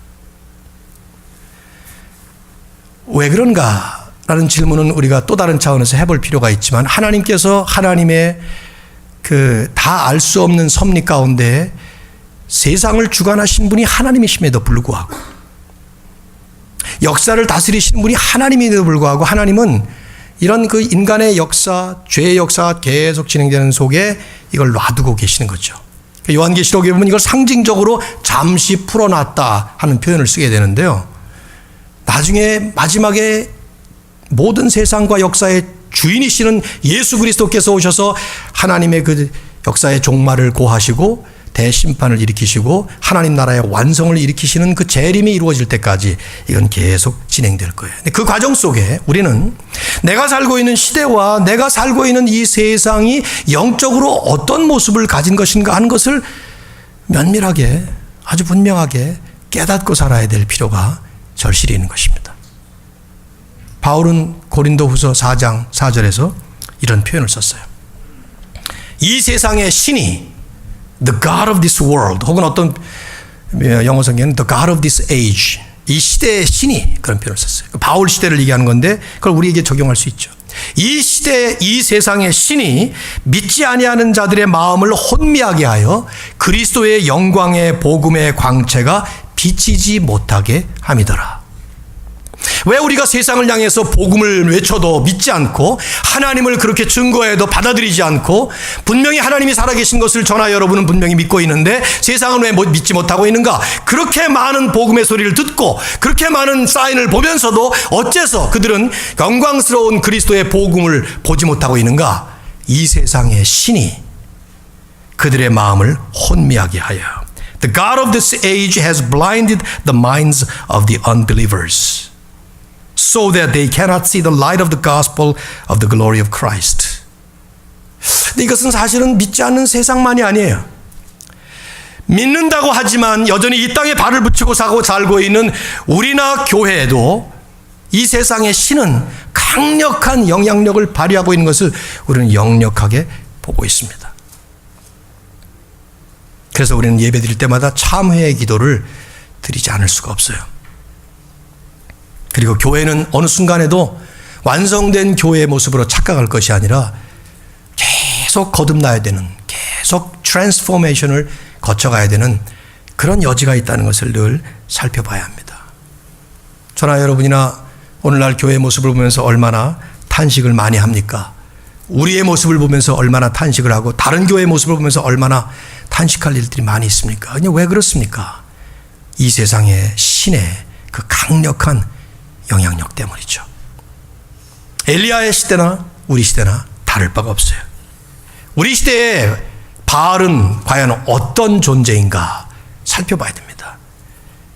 왜 그런가? 라는 질문은 우리가 또 다른 차원에서 해볼 필요가 있지만 하나님께서 하나님의 그 다 알 수 없는 섭리 가운데 세상을 주관하신 분이 하나님이심에도 불구하고 역사를 다스리시는 분이 하나님임에도 불구하고 하나님은 이런 그 인간의 역사, 죄의 역사가 계속 진행되는 속에 이걸 놔두고 계시는 거죠. 요한계시록에 보면 이걸 상징적으로 잠시 풀어놨다 하는 표현을 쓰게 되는데요. 나중에 마지막에 모든 세상과 역사의 주인이시는 예수 그리스도께서 오셔서 하나님의 그 역사의 종말을 고하시고 대심판을 일으키시고 하나님 나라의 완성을 일으키시는 그 재림이 이루어질 때까지 이건 계속 진행될 거예요. 그 과정 속에 우리는 내가 살고 있는 시대와 내가 살고 있는 이 세상이 영적으로 어떤 모습을 가진 것인가 하는 것을 면밀하게 아주 분명하게 깨닫고 살아야 될 필요가 절실히 있는 것입니다. 바울은 고린도후서 4장 4절에서 이런 표현을 썼어요. 이 세상의 신이 The God of this world 혹은 어떤 영어 성경은 The God of this age 이 시대의 신이 그런 표현을 썼어요. 바울 시대를 얘기하는 건데 그걸 우리에게 적용할 수 있죠. 이 시대 이 세상의 신이 믿지 아니하는 자들의 마음을 혼미하게 하여 그리스도의 영광의 복음의 광채가 비치지 못하게 함이더라. 왜 우리가 세상을 향해서 복음을 외쳐도 믿지 않고 하나님을 그렇게 증거해도 받아들이지 않고 분명히 하나님이 살아계신 것을 저나 여러분은 분명히 믿고 있는데 세상은 왜 믿지 못하고 있는가? 그렇게 많은 복음의 소리를 듣고 그렇게 많은 사인을 보면서도 어째서 그들은 영광스러운 그리스도의 복음을 보지 못하고 있는가? 이 세상의 신이 그들의 마음을 혼미하게 하여 The God of this age has blinded the minds of the unbelievers so that they cannot see the light of the gospel of the glory of Christ. 근데 이것은 사실은 믿지 않는 세상만이 아니에요. 믿는다고 하지만 여전히 이 땅에 발을 붙이고 살고 있는 우리나 교회에도 이 세상의 신은 강력한 영향력을 발휘하고 있는 것을 우리는 역력하게 보고 있습니다. 그래서 우리는 예배 드릴 때마다 참회의 기도를 드리지 않을 수가 없어요. 그리고 교회는 어느 순간에도 완성된 교회의 모습으로 착각할 것이 아니라 계속 거듭나야 되는, 계속 트랜스포메이션을 거쳐가야 되는 그런 여지가 있다는 것을 늘 살펴봐야 합니다. 저나 여러분이나 오늘날 교회의 모습을 보면서 얼마나 탄식을 많이 합니까? 우리의 모습을 보면서 얼마나 탄식을 하고 다른 교회의 모습을 보면서 얼마나 탄식할 일들이 많이 있습니까? 그냥 왜 그렇습니까? 이 세상의 신의 그 강력한 영향력 때문이죠. 엘리야의 시대나 우리 시대나 다를 바가 없어요. 우리 시대에 바알은 과연 어떤 존재인가 살펴봐야 됩니다.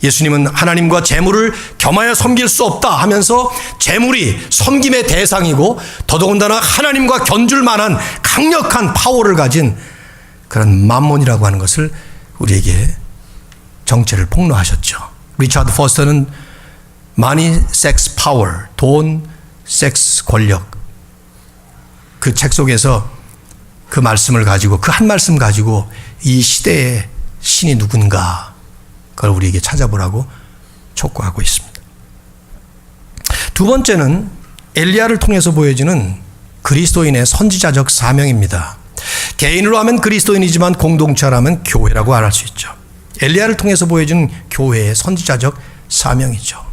예수님은 하나님과 재물을 겸하여 섬길 수 없다 하면서 재물이 섬김의 대상이고 더더군다나 하나님과 견줄 만한 강력한 파워를 가진 그런 맘몬이라고 하는 것을 우리에게 정체를 폭로하셨죠. 리차드 포스터는 Money, Sex, Power, 돈, 섹스, 권력 그 책 속에서 그 말씀을 가지고 그 한 말씀 가지고 이 시대의 신이 누군가 그걸 우리에게 찾아보라고 촉구하고 있습니다. 두 번째는 엘리야를 통해서 보여지는 그리스도인의 선지자적 사명입니다. 개인으로 하면 그리스도인이지만 공동체로 하면 교회라고 말할 수 있죠. 엘리야를 통해서 보여지는 교회의 선지자적 사명이죠.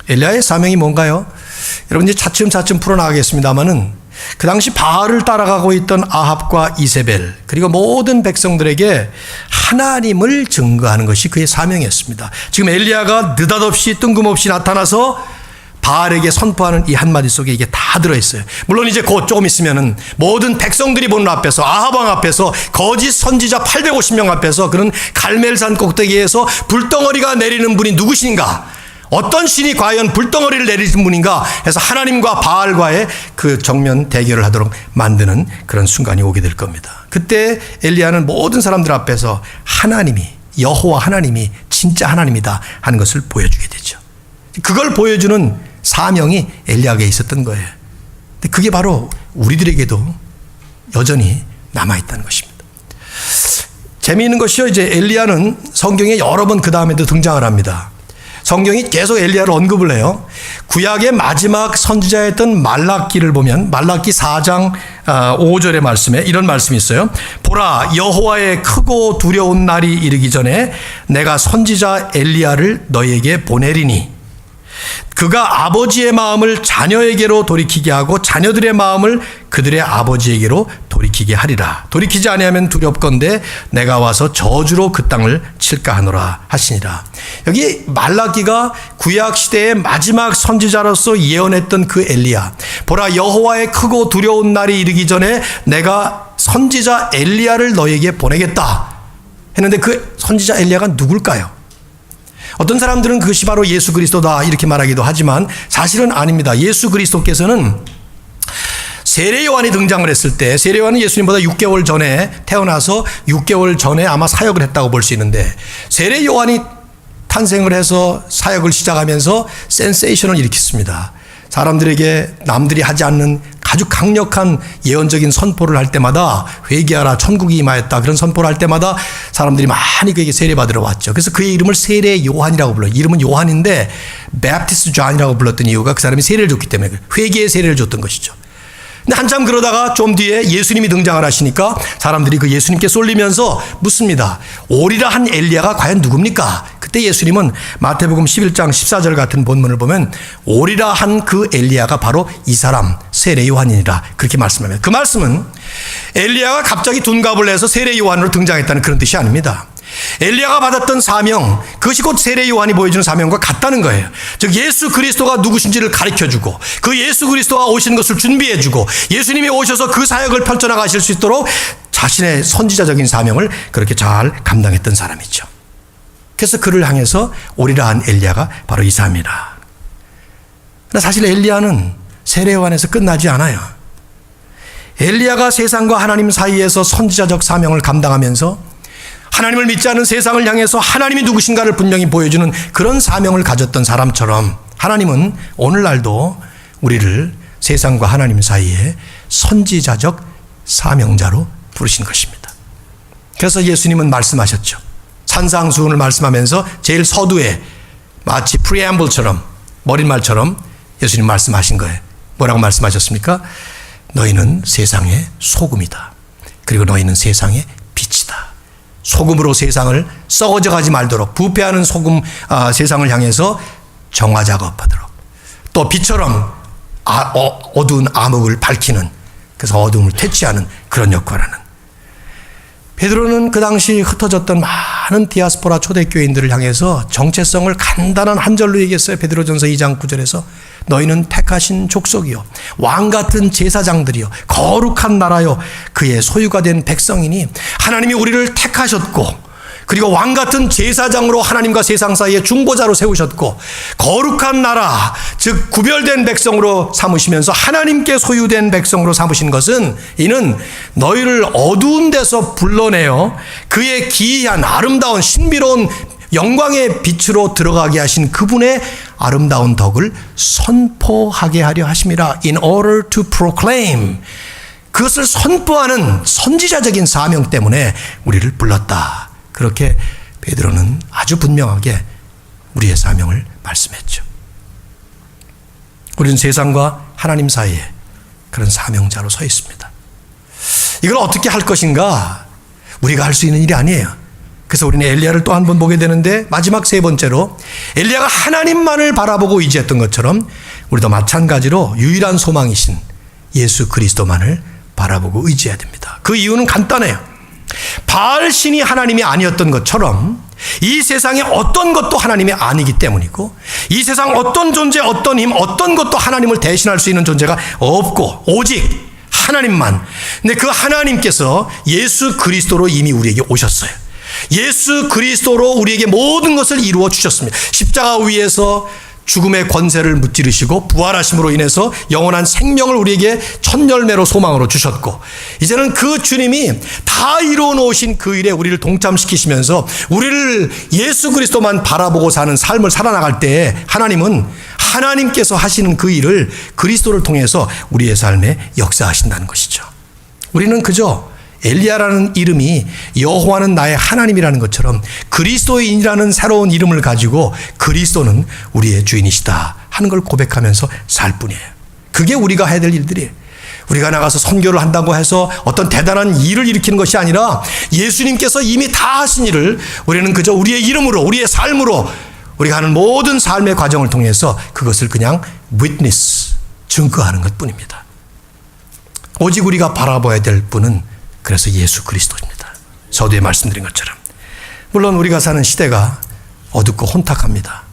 엘리야의 사명이 뭔가요? 여러분 이제 차츰차츰 풀어나가겠습니다마는 그 당시 바알을 따라가고 있던 아합과 이세벨 그리고 모든 백성들에게 하나님을 증거하는 것이 그의 사명이었습니다. 지금 엘리야가 느닷없이 뜬금없이 나타나서 바알에게 선포하는 이 한마디 속에 이게 다 들어있어요. 물론 이제 곧 조금 있으면은 모든 백성들이 보는 앞에서 아합 왕 앞에서 거짓 선지자 850명 앞에서 그는 갈멜산 꼭대기에서 불덩어리가 내리는 분이 누구신가? 어떤 신이 과연 불덩어리를 내리는 분인가 해서 하나님과 바알과의 그 정면 대결을 하도록 만드는 그런 순간이 오게 될 겁니다. 그때 엘리야는 모든 사람들 앞에서 하나님이 여호와 하나님이 진짜 하나님이다 하는 것을 보여주게 되죠. 그걸 보여주는 사명이 엘리야에게 있었던 거예요. 근데 그게 바로 우리들에게도 여전히 남아있다는 것입니다. 재미있는 것이요. 이제 엘리야는 성경에 여러 번 그 다음에도 등장을 합니다. 성경이 계속 엘리야를 언급을 해요. 구약의 마지막 선지자였던 말라기를 보면 말라기 4장 5절의 말씀에 이런 말씀이 있어요. 보라 여호와의 크고 두려운 날이 이르기 전에 내가 선지자 엘리야를 너에게 보내리니 그가 아버지의 마음을 자녀에게로 돌이키게 하고 자녀들의 마음을 그들의 아버지에게로 돌이키게 하리라. 돌이키지 아니하면 두렵건대 내가 와서 저주로 그 땅을 칠까 하노라 하시니라. 여기 말라기가 구약시대의 마지막 선지자로서 예언했던 그 엘리야. 보라 여호와의 크고 두려운 날이 이르기 전에 내가 선지자 엘리야를 너에게 보내겠다 했는데 그 선지자 엘리야가 누굴까요? 어떤 사람들은 그것이 바로 예수 그리스도다 이렇게 말하기도 하지만 사실은 아닙니다. 예수 그리스도께서는 세례 요한이 등장을 했을 때 세례 요한은 예수님보다 6개월 전에 태어나서 6개월 전에 아마 사역을 했다고 볼 수 있는데 세례 요한이 탄생을 해서 사역을 시작하면서 센세이션을 일으켰습니다. 사람들에게 남들이 하지 않는 아주 강력한 예언적인 선포를 할 때마다 회개하라 천국이 임하였다 그런 선포를 할 때마다 사람들이 많이 그에게 세례받으러 왔죠. 그래서 그의 이름을 세례 요한이라고 불러요. 이름은 요한인데 Baptist John이라고 불렀던 이유가 그 사람이 세례를 줬기 때문에 회개의 세례를 줬던 것이죠. 근데 한참 그러다가 좀 뒤에 예수님이 등장을 하시니까 사람들이 그 예수님께 쏠리면서 묻습니다. 오리라 한 엘리야가 과연 누굽니까? 그때 예수님은 마태복음 11장 14절 같은 본문을 보면 오리라 한 그 엘리야가 바로 이 사람 세례 요한이니라 그렇게 말씀합니다. 그 말씀은 엘리야가 갑자기 둔갑을 해서 세례 요한으로 등장했다는 그런 뜻이 아닙니다. 엘리야가 받았던 사명 그것이 곧 세례 요한이 보여주는 사명과 같다는 거예요. 즉 예수 그리스도가 누구신지를 가르쳐주고 그 예수 그리스도가 오시는 것을 준비해주고 예수님이 오셔서 그 사역을 펼쳐나가실 수 있도록 자신의 선지자적인 사명을 그렇게 잘 감당했던 사람이죠. 그래서 그를 향해서 오리라 한 엘리야가 바로 이 사람이라. 그러나 사실 엘리야는 세례 요한에서 끝나지 않아요. 엘리야가 세상과 하나님 사이에서 선지자적 사명을 감당하면서 하나님을 믿지 않는 세상을 향해서 하나님이 누구신가를 분명히 보여주는 그런 사명을 가졌던 사람처럼 하나님은 오늘날도 우리를 세상과 하나님 사이에 선지자적 사명자로 부르신 것입니다. 그래서 예수님은 말씀하셨죠. 산상수훈을 말씀하면서 제일 서두에 마치 프리앰블처럼 머릿말처럼 예수님 말씀하신 거예요. 뭐라고 말씀하셨습니까? 너희는 세상의 소금이다. 그리고 너희는 세상의 빛이다. 소금으로 세상을 썩어져 가지 말도록 부패하는 소금 세상을 향해서 정화 작업하도록 또 빛처럼 어두운 암흑을 밝히는 그래서 어둠을 퇴치하는 그런 역할을 하는 베드로는 그 당시 흩어졌던 많은 디아스포라 초대교인들을 향해서 정체성을 간단한 한 절로 얘기했어요. 베드로전서 2장 9절에서 너희는 택하신 족속이요 왕같은 제사장들이요 거룩한 나라요 그의 소유가 된 백성이니 하나님이 우리를 택하셨고 그리고 왕같은 제사장으로 하나님과 세상 사이에 중보자로 세우셨고 거룩한 나라 즉 구별된 백성으로 삼으시면서 하나님께 소유된 백성으로 삼으신 것은 이는 너희를 어두운 데서 불러내어 그의 기이한 아름다운 신비로운 영광의 빛으로 들어가게 하신 그분의 아름다운 덕을 선포하게 하려 하심이라. In order to proclaim 그것을 선포하는 선지자적인 사명 때문에 우리를 불렀다. 그렇게 베드로는 아주 분명하게 우리의 사명을 말씀했죠. 우리는 세상과 하나님 사이에 그런 사명자로 서 있습니다. 이걸 어떻게 할 것인가? 우리가 할 수 있는 일이 아니에요. 그래서 우리는 엘리야를 또 한 번 보게 되는데, 마지막 세 번째로 엘리야가 하나님만을 바라보고 의지했던 것처럼 우리도 마찬가지로 유일한 소망이신 예수 그리스도만을 바라보고 의지해야 됩니다. 그 이유는 간단해요. 바알 신이 하나님이 아니었던 것처럼 이 세상에 어떤 것도 하나님이 아니기 때문이고, 이 세상 어떤 존재, 어떤 힘, 어떤 것도 하나님을 대신할 수 있는 존재가 없고 오직 하나님만. 근데 그 하나님께서 예수 그리스도로 이미 우리에게 오셨어요. 예수 그리스도로 우리에게 모든 것을 이루어 주셨습니다. 십자가 위에서 죽음의 권세를 무찌르시고 부활하심으로 인해서 영원한 생명을 우리에게 첫 열매로 소망으로 주셨고, 이제는 그 주님이 다 이루어 놓으신 그 일에 우리를 동참시키시면서 우리를 예수 그리스도만 바라보고 사는 삶을 살아나갈 때 하나님은 하나님께서 하시는 그 일을 그리스도를 통해서 우리의 삶에 역사하신다는 것이죠. 우리는 그저 엘리야라는 이름이 여호와는 나의 하나님이라는 것처럼 그리스도인이라는 새로운 이름을 가지고 그리스도는 우리의 주인이시다 하는 걸 고백하면서 살 뿐이에요. 그게 우리가 해야 될 일들이에요. 우리가 나가서 선교를 한다고 해서 어떤 대단한 일을 일으키는 것이 아니라 예수님께서 이미 다 하신 일을 우리는 그저 우리의 이름으로, 우리의 삶으로, 우리가 하는 모든 삶의 과정을 통해서 그것을 그냥 witness, 증거하는 것뿐입니다. 오직 우리가 바라봐야 될 분은 그래서 예수 그리스도입니다. 서두에 말씀드린 것처럼. 물론 우리가 사는 시대가 어둡고 혼탁합니다.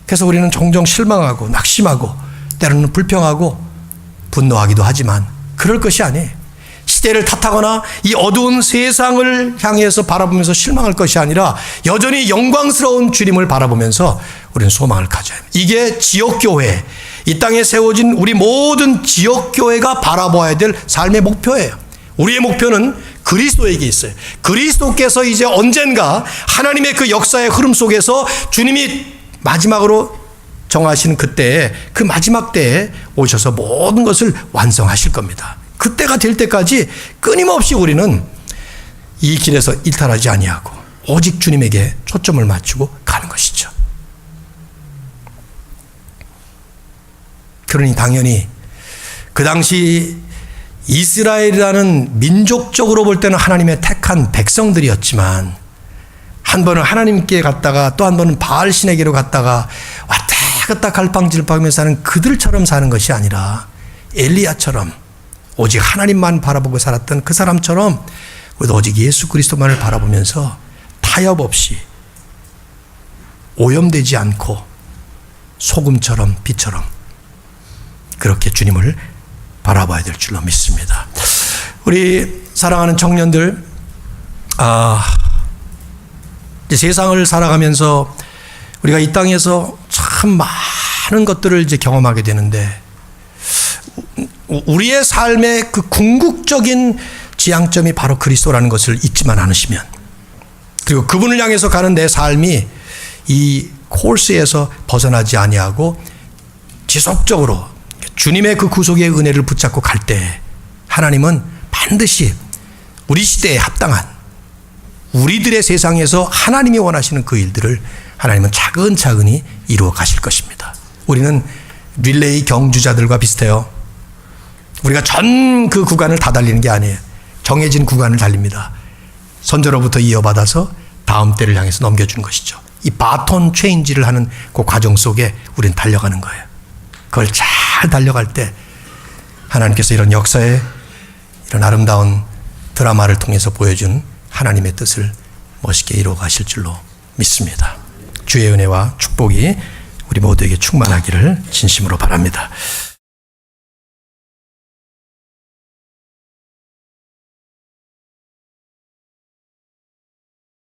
그래서 우리는 종종 실망하고 낙심하고 때로는 불평하고 분노하기도 하지만 그럴 것이 아니에요. 시대를 탓하거나 이 어두운 세상을 향해서 바라보면서 실망할 것이 아니라 여전히 영광스러운 주님을 바라보면서 우리는 소망을 가져야 합니다. 이게 지역교회, 이 땅에 세워진 우리 모든 지역교회가 바라봐야 될 삶의 목표예요. 우리의 목표는 그리스도에게 있어요. 그리스도께서 이제 언젠가 하나님의 그 역사의 흐름 속에서 주님이 마지막으로 정하시는 그때에, 그 마지막 때에 오셔서 모든 것을 완성하실 겁니다. 그때가 될 때까지 끊임없이 우리는 이 길에서 일탈하지 아니하고 오직 주님에게 초점을 맞추고 가는 것이죠. 그러니 당연히 그 당시 이스라엘이라는 민족적으로 볼 때는 하나님의 택한 백성들이었지만, 한 번은 하나님께 갔다가 또 한 번은 바알 신에게로 갔다가 왔다 갔다 갈팡질팡하면서 사는 그들처럼 사는 것이 아니라 엘리야처럼 오직 하나님만 바라보고 살았던 그 사람처럼 우리도 오직 예수 그리스도만을 바라보면서 타협 없이 오염되지 않고 소금처럼 빛처럼 그렇게 주님을 바라봐야 될 줄로 믿습니다. 우리 사랑하는 청년들, 이제 세상을 살아가면서 우리가 이 땅에서 참 많은 것들을 이제 경험하게 되는데, 우리의 삶의 그 궁극적인 지향점이 바로 그리스도라는 것을 잊지만 않으시면, 그리고 그분을 향해서 가는 내 삶이 이 코스에서 벗어나지 아니하고 지속적으로 주님의 그 구속의 은혜를 붙잡고 갈 때 하나님은 반드시 우리 시대에 합당한 우리들의 세상에서 하나님이 원하시는 그 일들을 하나님은 차근차근히 이루어 가실 것입니다. 우리는 릴레이 경주자들과 비슷해요. 우리가 전 그 구간을 다 달리는 게 아니에요. 정해진 구간을 달립니다. 선조로부터 이어받아서 다음 때를 향해서 넘겨주는 것이죠. 이 바톤 체인지를 하는 그 과정 속에 우리는 달려가는 거예요. 그걸 잘 달려갈 때 하나님께서 이런 역사에 이런 아름다운 드라마를 통해서 보여준 하나님의 뜻을 멋있게 이루어 가실 줄로 믿습니다. 주의 은혜와 축복이 우리 모두에게 충만하기를 진심으로 바랍니다.